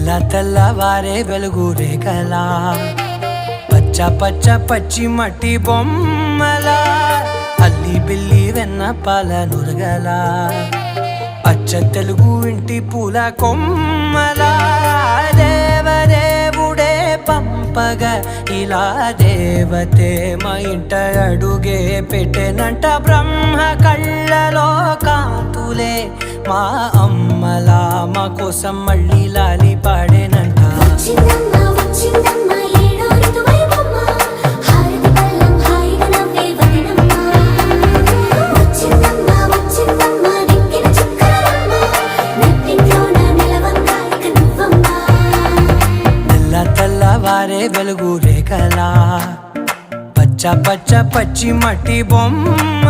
తెల్ల తెల్లవారే వెలుగు రేఖలా పచ్చ పచ్చ పచ్చి మట్టి బొమ్మలా అల్లి బిల్లి వెన్న పాల నురగలా అచ్చ తెలుగు ఇంటి పూల కొమ్మలా దేవదేవుడే పంపగా ఇలా దేవతే మా ఇంట అడుగే పెట్టెనంట బ్రహ్మ కళ్ళలో కాంతులే మా అమ్మలా మా కోసం మళ్ళీ లాలి పాడేనంట తెల్లవారే వెలుగు రేఖలా పచ్చ పచ్చ పచ్చి మట్టి బొమ్మ